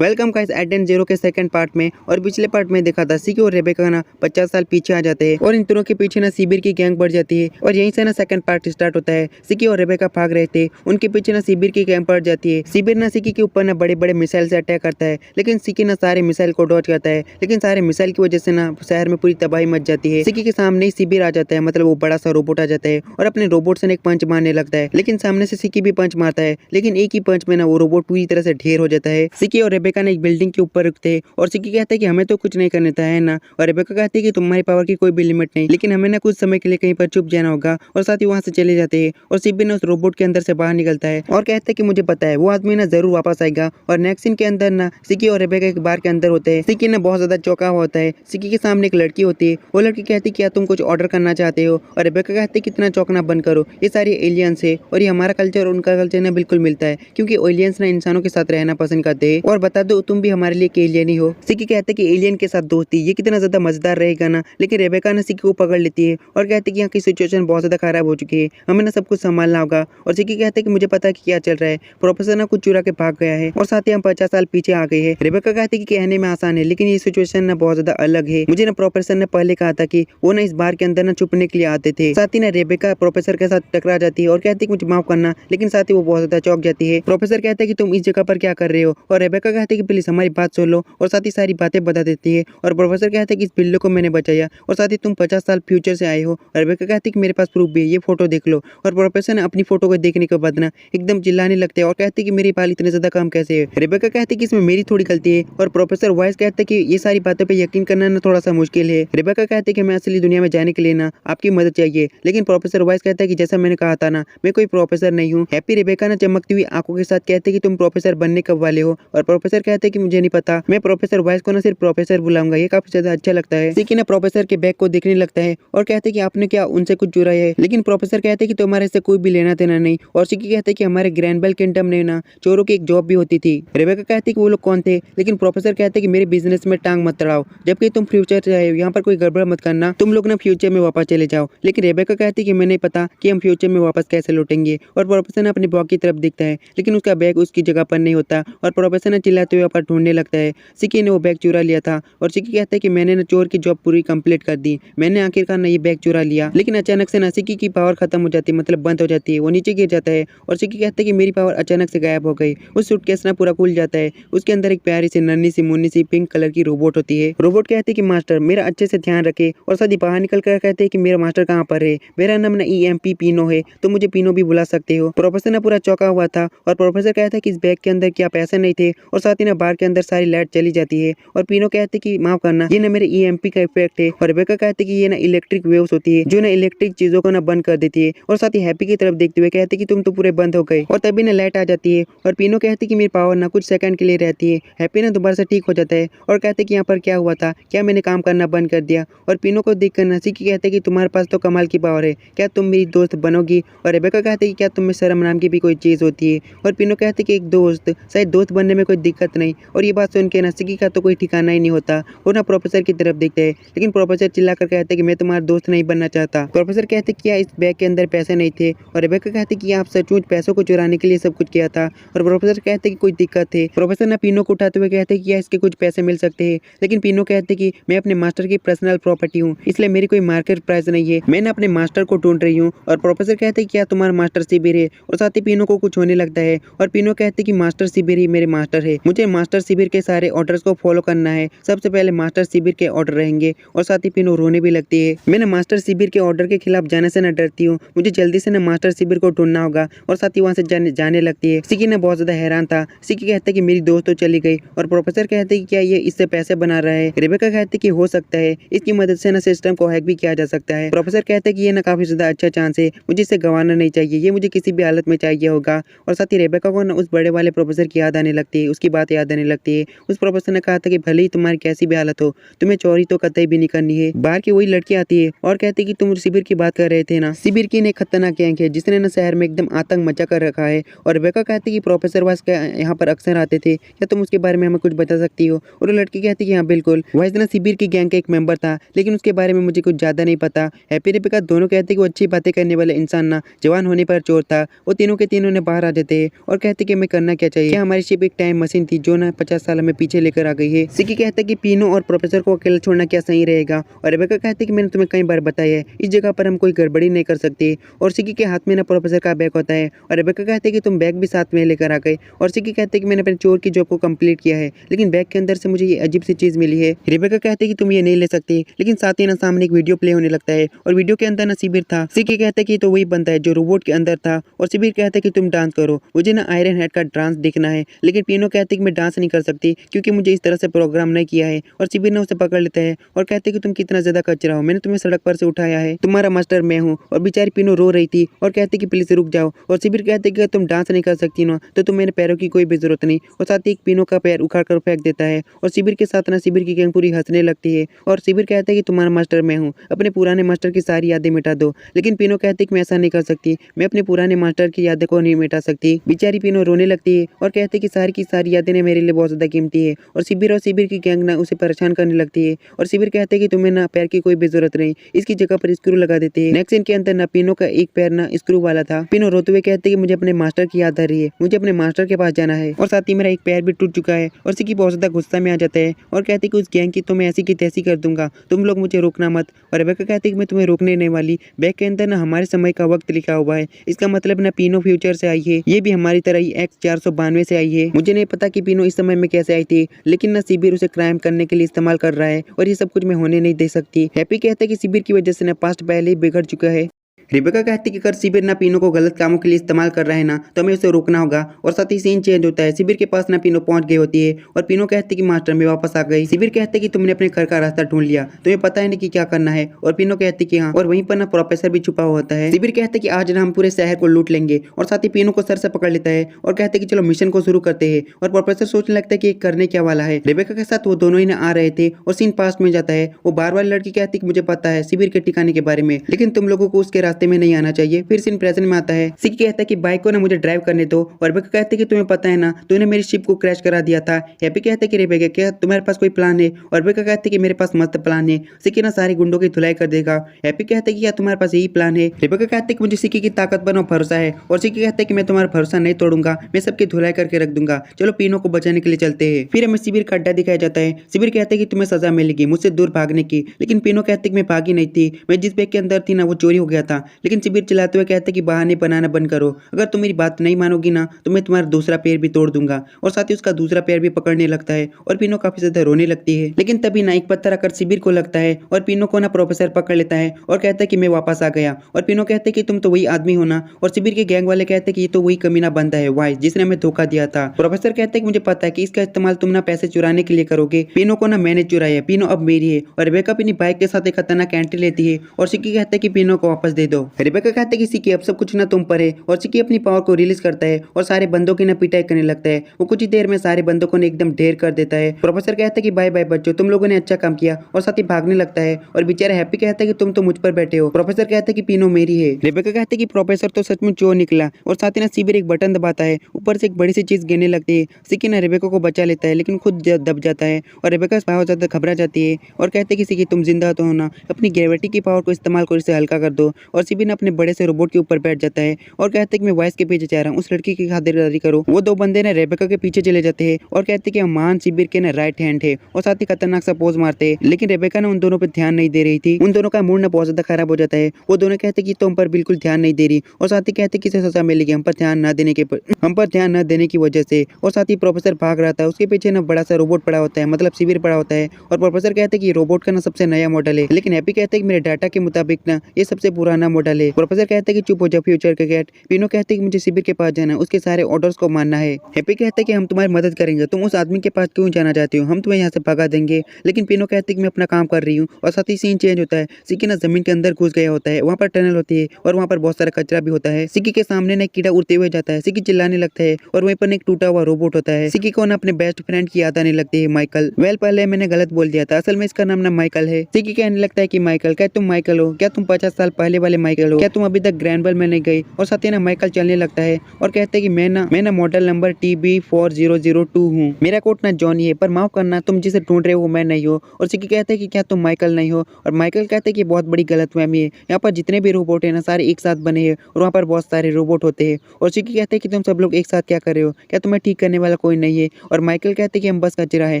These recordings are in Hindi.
वेलकम गाइस एडेन जीरो के सेकंड पार्ट में। और पिछले पार्ट में देखा था सिकी और रेबेका ना 50 साल पीछे आ जाते हैं और इन दोनों के पीछे ना सिबिर की गैंग बढ़ जाती है और यहीं से ना सेकंड पार्ट स्टार्ट होता है। सिकी और रेबेका भाग रहे थे, उनके पीछे ना सिबिर की गैंग बढ़ जाती है। सिबिर ना सिकी के ऊपर ना बड़े बड़े मिसाइल से अटैक करता है, लेकिन सिकी ना सारे मिसाइल को डॉज करता है। लेकिन सारे मिसाइल की वजह से ना शहर में पूरी तबाही मच जाती है। सिकी के सामने ही सिबिर आ जाता है, मतलब वो बड़ा सा रोबोट आ जाता है और अपने रोबोट से एक पंच मारने लगता है। लेकिन सामने से सिकी भी पंच मारता है, लेकिन एक ही पंच में ना वो रोबोट पूरी तरह से ढेर हो जाता है। सिकी और रेबेका ने एक बिल्डिंग के ऊपर रुकते और सिकी कहता है कि हमें तो कुछ नहीं करने था है ना, और रेबेका कहती है कि तुम्हारी पावर की कोई भी लिमिट नहीं, लेकिन हमें ना कुछ समय के लिए कहीं पर चुप जाना होगा। और साथ ही वहाँ से चले जाते हैं और सिबिर ना उस रोबोट के अंदर से बाहर निकलता है और कहता है कि मुझे पता है वो आदमी ना जरूर वापस आएगा। और नेक्स्ट सीन के अंदर ना सिकी और रेबेका एक बार के अंदर होते हैं। सिकी ना बहुत ज्यादा चौंका हुआ होता है। सिकी के सामने एक लड़की होती है, वो लड़की कहती है क्या तुम कुछ ऑर्डर करना चाहते हो, और रेबेका कहती है कितना चौंकना बंद करो, ये सारी एलियंस है और ये हमारा कल्चर और उनका कल्चर ना बिल्कुल मिलता है, क्योंकि एलियंस ना इंसानों के साथ रहना पसंद करते हैं। और बता दो तुम भी हमारे लिए एलियन ही हो। सिकी कहते हैं कि एलियन के साथ दोस्ती ये कितना ज्यादा मजेदार रहेगा ना, लेकिन रेबेका ना सिकी को पकड़ लेती है और कहती है कि यहाँ की सिचुएशन बहुत ज्यादा खराब हो चुकी है, हमें ना सब कुछ संभालना होगा। और सिकी कहते हैं कि मुझे पता है कि क्या चल रहा है, प्रोफेसर ना कुछ चुरा के भाग गया है और साथ ही हम 50 साल पीछे आ गए हैं। रेबेका कहती है कि कहने में आसान है, लेकिन ये सिचुएशन ना बहुत ज्यादा अलग है। मुझे ना प्रोफेसर ने पहले कहा था कि वो ना इस बार के अंदर ना छुपने के लिए आते थे। साथ ही ना रेबेका प्रोफेसर के साथ टकरा जाती है और कहती है मुझे माफ करना, लेकिन साथ ही वो बहुत ज्यादा चौंक जाती है। प्रोफेसर कहता है कि तुम इस जगह पर क्या कर रहे हो, और रेबेका कहती है कि प्लीज हमारी बात सुन लो, और साथ ही सारी बातें बता देती है। और प्रोफेसर कहता है कि इस बिल्ली को मैंने बचाया और साथ ही तुम 50 साल फ्यूचर से आए हो। और रेबेका कहती है कि मेरे पास प्रूफ भी है, ये फोटो देख लो। और प्रोफेसर ने अपनी फोटो को देखने के बाद ना एकदम चिल्लाने लगते हैं और कहते हैं कि मेरे बाल इतने ज्यादा कम कैसे है। रेबेका कहती है कि इसमें मेरी थोड़ी गलती है, और प्रोफेसर वाइस कहता है कि ये सारी बातों पे यकीन करना ना थोड़ा सा मुश्किल है। रेबेका कहते हैं कि मैं असली दुनिया में जाने के लिए ना आपकी मदद चाहिए, लेकिन प्रोफेसर वाइस कहता है कि जैसा मैंने कहा था ना मैं कोई प्रोफेसर नहीं हूँ। हैप्पी रेबेका ना चमकती हुई आंखों के साथ कहते हैं कि तुम प्रोफेसर बनने कब वाले हो, और प्रोफेसर कहते हैं कि मुझे नहीं पता, मैं प्रोफेसर वाइस को ना सिर्फ प्रोफेसर बुलाऊंगा, ये काफी ज्यादा अच्छा लगता है। सिकी ना प्रोफेसर के बैग को देखने लगता है और कहते हैं कि आपने क्या उनसे कुछ चुराया है, लेकिन प्रोफेसर कहते हैं कि तुम्हारे से कोई भी लेना देना नहीं। और सिकी कहते हैं कि हमारे ग्रैंडबेल किंगडम में ना चोरों की एक जॉब भी होती थी। रेबेका कहती है कि वो लोग कौन थे, लेकिन प्रोफेसर कहते हैं कि मेरे बिजनेस में टांग मत अड़ाओ, जबकि तुम फ्यूचर से आए हो, यहाँ पर कोई गड़बड़ मत करना, तुम लोग ना फ्यूचर में वापस चले जाओ। लेकिन रेबेका कहती है कि मैं नहीं पता कि हम फ्यूचर में वापस कैसे लौटेंगे। और प्रोफेसर ने अपने बैग की तरफ देखता है, लेकिन उसका बैग उसकी जगह पर नहीं होता और प्रोफेसर ने चिल्लाते हुए ढूंढने लगता है। सिकी ने वो बैग चुरा लिया था और सिकी कहता है कि मैंने ना चोर की जॉब पूरी कंप्लीट कर दी, मैंने आखिरकार ना ये बैग चुरा लिया। लेकिन अचानक से ना सिकी की पावर खत्म हो जाती है, मतलब बंद हो जाती है, वो नीचे गिर जाता है और सिकी कहता है कि मेरी पावर अचानक से गायब हो गई। उस सूटकेस ना पूरा खुल जाता है, उसके अंदर एक प्यारी सी नन्ही सी मुन्नी सी पिंक कलर की रोबोट होती है। रोबोट कहते हैं कि मास्टर मेरा अच्छे से ध्यान रखे, और साथ ही बाहर निकल कर कहते हैं कि मेरा मास्टर कहाँ पर है, मेरा नाम ना EMP पीनो है, तो मुझे पीनो भी बुला सकते हो। प्रोफेसर ने पूरा चौंका हुआ था और प्रोफेसर कहता है कि इस बैग के अंदर क्या पैसे नहीं थे, और साथ ही ना बार के अंदर सारी लाइट चली जाती है। और पीनो कहते कि माफ करना, ये ना मेरे EMP का इफेक्ट है। और रेबेका कहते कि ये ना इलेक्ट्रिक वेव्स होती है जो ना इलेक्ट्रिक चीजों को ना बंद कर देती है। और साथ ही हैप्पी की तरफ देखते हुए कहते कि तुम तो पूरे बंद हो गए, और तभी ना लाइट आ जाती है। और पीनो कहती कि मेरी पावर ना कुछ सेकंड के लिए रहती है। हैप्पी ना दोबारा से ठीक हो जाता है और कहते कि यहाँ पर क्या हुआ था, क्या मैंने काम करना बंद कर दिया। और पीनो को देख कर सिकी कहते कि तुम्हारे पास तो कमाल की पावर है, क्या तुम मेरी दोस्त बनोगी। और रेबेका कहते कि क्या तुम में शर्म नाम की भी कोई चीज होती है। और पीनो कहते कि एक दोस्त, शायद दोस्त बनने में कोई दिक्कत नहीं। और ये बात सुन के सिकी का तो कोई ठिकाना ही नहीं होता, वो ना प्रोफेसर की तरफ देखते हैं, लेकिन प्रोफेसर चिल्लाकर कहते कि मैं तुम्हारा दोस्त नहीं बनना चाहता। प्रोफेसर कहते कि क्या इस बैग के अंदर पैसे नहीं थे, और रेबेका कहते कि आप सचमुच पैसों को चुराने के लिए सब कुछ किया था। और प्रोफेसर कहते कि कोई दिक्कत है। प्रोफेसर ने पीनो को उठाते हुए कहते कि क्या इसके कुछ पैसे मिल सकते हैं, लेकिन पीनो कहते कि मैं अपने मास्टर की पर्सनल प्रॉपर्टी हूँ, इसलिए मेरी कोई मार्केट प्राइस नहीं है, मैं अपने मास्टर को ढूंढ रही हूँ। और प्रोफेसर कहते कि क्या तुम्हारा मास्टर शिबिर है, और साथ ही पीनो को कुछ होने लगता है। और पीनो कहते कि मास्टर शिबिर ही मेरे मास्टर है, मुझे मास्टर शिबिर के सारे ऑर्डर्स को फॉलो करना है, सबसे पहले मास्टर शिबिर के ऑर्डर रहेंगे। और साथ ही पीनो रोने भी लगती है, मैंने मास्टर शिबिर के ऑर्डर के खिलाफ जाने से न डरती हूँ, मुझे जल्दी से ना मास्टर शिबिर को ढूंढना होगा। और साथ ही वहाँ से जाने लगती है। सिकी ने बहुत ज्यादा हैरान था। सिकी कहता है कि मेरी दोस्त तो चली गई, और प्रोफेसर कहते कि क्या ये इससे पैसे बना रहा है। रेबेका कहती कि हो सकता है इसकी मदद से ना सिस्टम को हैक भी किया जा सकता है। प्रोफेसर कहते कि ये ना काफी ज्यादा अच्छा चांस है, मुझे इसे गंवाना नहीं चाहिए, ये मुझे किसी भी हालत में चाहिए होगा। और साथ ही रेबेका को ना उस बड़े वाले प्रोफेसर की याद आने लगती है, उसकी बात याद आने लगती है। उस प्रोफेसर ने कहा था कि भले ही तुम्हारी कैसी भी हालत हो, तुम्हें चोरी तो कतई भी नहीं करनी है। बाहर की वही लड़की आती है और कहती कि तुम शिविर की बात कर रहे थे ना, शिविर की एक खतरनाक गैंग है जिसने ना शहर में एकदम आतंक मचा कर रखा है। और रेबेका कहती कि प्रोफेसर वाइस यहाँ पर अक्सर आते थे, क्या तुम उसके बारे में हमें कुछ बता सकती हो। और लड़की कहती कि हाँ बिल्कुल, वाइस ना शिविर की गैंग का एक मेंबर था, लेकिन उसके बारे में मुझे कुछ ज्यादा नहीं पता। हैप्पी रेबेका दोनों कहते कि वो अच्छी बातें करने वाले इंसान ना जवान होने पर चोर था। वो तीनों के तीनों ने बाहर आ जाते हैं और कहते कि हमें करना क्या चाहिए, क्या हमारी शिप एक टाइम मशीन मशीन थी जो ना 50 साल हमें पीछे लेकर आ गई है। सिकी कहता है कि पीनो और प्रोफेसर को अकेला छोड़ना क्या सही रहेगा और रेबेका कहती है कि मैंने तुम्हें कई बार बताया है इस जगह पर हम कोई गड़बड़ी नहीं कर सकते। और सिकी के हाथ में ना प्रोफेसर का बैग होता है और रेबेका कहती है कि तुम बैग भी साथ में लेकर आ गए। और सिकी कहते हैं कि मैंने अपने चोर की जॉब को कंप्लीट किया है लेकिन बैग के अंदर से मुझे ये अजीब सी चीज मिली है। रेबेका कहते हैं कि तुम ये नहीं ले सकते, लेकिन साथ ही ना सामने एक वीडियो प्ले होने लगता है और वीडियो के अंदर ना शिबिर था। सिकी कहता है कि तो वही बनता है जो रोबोट के अंदर था और शिबिर कहता है कि तुम डांस करो, मुझे ना आयरन हेड का डांस देखना है। लेकिन पीनो कहते है कि मैं डांस नहीं कर सकती क्योंकि मुझे इस तरह से प्रोग्राम नहीं किया है। और शिबिर ने उसे पकड़ लेता है और कहते हैं कि तुम कितना ज्यादा कचरा हो, मैंने तुम्हें सड़क पर से उठाया है, तुम्हारा मास्टर मैं हूँ। और बेचारी पीनो रो रही थी और कहती कि प्लीज रुक जाओ। और शिबिर कहते कि तुम डांस नहीं कर सकती ना तो तुम मेरे पैरों की कोई भी जरूरत नहीं। और साथ ही एक पीनो का पैर उखाड़ कर फेंक देता है और शिबिर के साथ ना शिबिर की गैंग पूरी हंसने लगती है। और शिबिर कहता है कि तुम्हारा मास्टर मैं हूँ, अपने पुराने मास्टर की सारी यादें मिटा दो। लेकिन पीनो कहती है कि मैं ऐसा नहीं कर सकती, मैं अपने पुराने मास्टर की यादें को नहीं मिटा सकती। बेचारी पीनो रोने लगती है और कहती है कि सारी की सारी यादें मेरे लिए बहुत ज्यादा कीमती है। और शिबिर की गैंग ना उसे परेशान करने लगती है और शिबिर कहते हैं कि तुम्हें ना पैर की कोई भी जरूरत नहीं, इसकी जगह पर स्क्रू लगा देते हैं। नेक्स्ट सीन के अंदर ना पीनो का एक पैर ना स्क्रू वाला था। पीनो रोते हुए कहते हैं कि मुझे अपने मास्टर की याद आ रही है, मुझे अपने मास्टर के पास जाना है। और साथ ही मेरा एक पैर भी टूट चुका है। और सिकी बहुत ज्यादा गुस्सा में आ जाता है और कहते कि उस गैंग की तो मैं ऐसी की तैसी कर दूंगा, तुम लोग मुझे रोकना मत। और रेबेका कहती कि मैं तुम्हें रोकने नहीं वाली, बैग के अंदर ना हमारे समय का वक्त लिखा हुआ है, इसका मतलब ना पीनो फ्यूचर से आई है, ये भी हमारी तरह ही X492 से आई है। मुझे नहीं पता कि पीनो इस समय में कैसे आई थी, लेकिन ना शिबिर उसे क्राइम करने के लिए इस्तेमाल कर रहा है और ये सब कुछ मैं होने नहीं दे सकती। हैप्पी कहता है कि शिबिर की वजह से ना पास्ट पहले ही बिगड़ चुका है। रेबेका कहती कि अगर शिबिर ना पीनो को गलत कामों के लिए इस्तेमाल कर रहा है ना तो हमें उसे रोकना होगा। और साथ ही सीन चेंज होता है, शिबिर के पास ना पीनो पहुंच गई होती है और पीनो कहती कि मास्टर मैं वापस आ गई। शिबिर कहते कि तुमने अपने घर का रास्ता ढूंढ लिया, तुम्हें पता है नहीं कि क्या करना है। और पीनो कहती कि हाँ, और वहीं पर ना प्रोफेसर भी छुपा हुआ होता है। शिबिर कहते कि आज ना हम पूरे शहर को लूट लेंगे और साथ ही पीनो को सर से पकड़ लेता है और कहते कि चलो मिशन को शुरू करते हैं। और प्रोफेसर सोचने लगता है कि करने क्या वाला है। रेबेका के साथ वो दोनों ही ना आ रहे थे और सीन पास्ट में जाता है। वो बार बार लड़की कहती कि मुझे पता है शिबिर के ठिकाने के बारे में, लेकिन तुम लोगों को उसके रास्ते में नहीं आना चाहिए। फिर सीन प्रेजेंट में आता है। सिकी कहता है कि बाइक को ना मुझे ड्राइव करने दो और रेबेका कहती है कि तुम्हें पता है ना तूने मेरी शिप को क्रैश करा दिया था। हैप्पी कहता है कि रेबेका क्या तुम्हारे पास कोई प्लान है? और रेबेका कहती है कि मेरे पास मस्त प्लान है, सिकी ना सारे गुंडों की धुलाई कर देगा। हैप्पी कहता है कि क्या तुम्हारे पास यही प्लान है? रेबेका कहती है कि मुझे सिकी की ताकत पर भरोसा है और सिकी कहता है कि मैं तुम्हारा भरोसा नहीं तोड़ूंगा, मैं सबकी धुलाई करके रख दूंगा, चलो पीनो को बचाने के लिए चलते हैं। फिर हमें शिबिर का अड्डा दिखाया जाता है। शिबिर कहते हैं कि तुम्हें सजा मिलेगी मुझसे दूर भागने की, लेकिन पीनो कहते कि मैं भागी नहीं थी, मैं जिस बैग के अंदर थी ना वो चोरी हो गया था। लेकिन शिबिर चिल्लाते हुए कहते कि बहाने बनाना बंद करो, अगर तुम मेरी बात नहीं मानोगी ना तो मैं तुम्हारा दूसरा पैर भी तोड़ दूंगा। और साथ ही उसका दूसरा पैर भी पकड़ने लगता है और पीनो काफी ज्यादा रोने लगती है। लेकिन तभी ना एक पत्थर आकर शिबिर को लगता है और पीनो को ना प्रोफेसर पकड़ लेता है और कहता है कि मैं वापस आ गया। और पीनो कहते हैं कि तुम तो वही आदमी हो ना। और शिबिर के गैंग वाले कहते हैं कि ये तो वही कमीना बंदा है वाइस जिसने हमें धोखा दिया था। प्रोफेसर कहते हैं कि मुझे पता है कि इसका इस्तेमाल तुम ना पैसे चुराने के लिए करोगे, पीनो को ना मैंने चुराया, पीनो अब मेरी है। और रेबेका अपनी बाइक के साथ एक खतरनाक एंट्री लेती है और सिकी कहते हैं कि पीनो को वापस दे दो। रेबेका कहते हैं कि सिकी अब सब कुछ ना तुम पर है। और सिकी अपनी पावर को रिलीज करता है और सारे बंदों की ना पिटाई करने लगता है। वो कुछ ही देर में सारे बंदों को एकदम ढेर कर देता है। प्रोफेसर कहता है कि बाय बाय बच्चों, तुम लोगों ने अच्छा काम किया। और साथ ही भागने लगता है और बेचारा हैप्पी कहता है कि तुम तो मुझ पर बैठे हो। प्रोफेसर कहता है कि पीनो मेरी है। रेबेका कहते हैं कि प्रोफेसर तो सचमुच चोर निकला। और साथ ही ना शिबिर एक बटन दबाता है, ऊपर से एक बड़ी सी चीज गिरने लगती है। सिकी ना रेबेका को बचा लेता है लेकिन खुद दब जाता है और रेबेका बहुत ज्यादा घबरा जाती है और कहते हैं कि सिकी तुम जिंदा तो हो ना, अपनी ग्रेविटी की पावर को इस्तेमाल कर इसे हल्का कर दो। और शिबिर अपने बड़े से रोबोट के ऊपर बैठ जाता है और कहते हैं कि मैं वॉइस के पीछे जा रहा हूँ, उस लड़की की खातिरदारी करो। वो दो बंदे ना रेबेका के पीछे चले जाते हैं और कहते हैं कि महान शिबिर के ना राइट हैंड है और साथ ही खतरनाक सा पोज मारते हैं। लेकिन रेबेका ने उन दोनों पर ध्यान नहीं दे रही थी, उन दोनों का मूड ना बहुत ज्यादा खराब हो जाता है। वो दोनों कहते हैं कि तुम पर बिल्कुल ध्यान नहीं दे रही और साथ ही कहते हैं कि इसे सजा मिलेगी हम पर ध्यान न देने की वजह से। और साथ ही प्रोफेसर भाग रहा था, उसके पीछे ना बड़ा सा रोबोट पड़ा होता है, मतलब शिबिर पड़ा होता है। और प्रोफेसर कहते हैं कि रोबोट का ना सबसे नया मॉडल है, लेकिन हैप्पी कहते हैं कि मेरे डाटा के मुताबिक ना ये सबसे पुराना मॉडल है। प्रोफेसर कहते हैं कि चुप हो जाओ फ्यूचर के कैट। पीनो कहते हैं कि मुझे शिबिर के पास जाना है, उसके सारे ऑर्डर्स को मानना है। हैप्पी कहते हैं कि हम तुम्हारी मदद करेंगे, तुम उस आदमी के पास क्यों जाना चाहते हो, हम तुम्हें यहाँ से भगा देंगे। लेकिन पीनो कहते हैं कि मैं अपना काम कर रही हूँ। और साथ ही सीन चेंज होता है, सिकी ना जमीन के अंदर घुस गया होता है, वहाँ पर टनल होती है और वहाँ पर बहुत सारा कचरा भी होता है। सिकी के सामने ना एक कीड़ा उड़ते हुए जाता है, सिकी चिल्लाने लगता है और वहीं पर एक टूटा हुआ रोबोट होता है। सिकी को ना अपने बेस्ट फ्रेंड की याद आने लगती है, माइकल। वेल पहले मैंने गलत बोल दिया था, असल में इसका नाम ना माइकल है। सिकी कहने लगता है कि माइकल, क्या तुम माइकल हो? क्या तुम 50 साल पहले वाले माइकल हो, क्या तुम अभी तक ग्रैंडवेल में नहीं गई? और साथ ही ना माइकल चलने लगता है और कहते हैं कि मैं ना मॉडल नंबर TB4002 हूँ। मेरा कोट ना जॉनी है, पर माफ करना तुम जिसे ढूंढ रहे हो वो मैं नहीं हो। और सिकी कहते हैं कि क्या तुम माइकल नहीं हो? और माइकल कहते हैं कि बहुत बड़ी गलतफहमी है, यहाँ पर जितने भी रोबोट है ना सारे एक साथ बने हैं और वहाँ पर बहुत सारे रोबोट होते हैं। और सिकी कहते हैं कि तुम सब लोग एक साथ क्या कर रहे हो? क्या तुम्हें ठीक करने वाला कोई नहीं है? और माइकल कहते हैं कि हम बस कचरा है।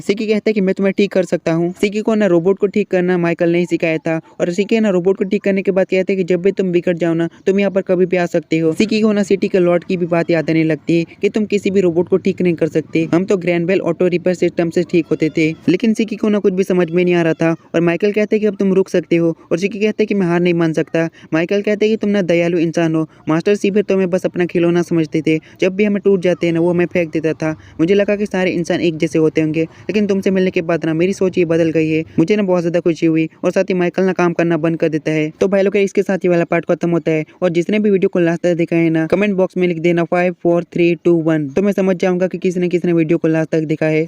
सिकी कहते हैं कि मैं तुम्हें ठीक कर सकता हूँ। सिकी को ना रोबोट को ठीक करना माइकल ने ही सिखाया था। और सिकी ना रोबोट को ठीक करने के बाद कहते हैं कि जब भी तुम बिगड़ जाओ ना तुम यहाँ पर कभी भी आ सकते हो। सिकी को ना सिटी के लॉर्ड की भी बात याद आने लगती है कि तुम किसी भी रोबोट को ठीक नहीं कर सकते, हम तो ग्रैंडवेल ऑटो रिपेयर सिस्टम से ठीक होते थे। लेकिन सिकी को ना कुछ भी समझ में नहीं आ रहा था। और माइकल कहते हैं कि अब तुम रुक सकते हो। और सिकी कहते हैं कि मैं हार नहीं मान सकता। माइकल कहते हैं कि तुम ना दयालु इंसान हो, मास्टर सीबिर तुम्हें बस अपना खिलौना समझते थे। जब भी हमें टूट जाते हैं ना वो हमें फेंक देता था। मुझे लगा कि सारे इंसान एक जैसे होते होंगे, लेकिन तुमसे मिलने के बाद ना मेरी सोच ये बदल गई है। मुझे ना बहुत ज्यादा खुशी हुई। और साथ ही माइकल ना काम करना बंद कर देता है। तो भाई लोग इसके साथ ही वाला पार्ट खत्म होता है। और जिसने भी वीडियो को लास्ट तक देखा है ना कमेंट बॉक्स में लिख देना 5 4 3 2 1, तो मैं समझ जाऊंगा कि किसने वीडियो को लास्ट तक देखा है।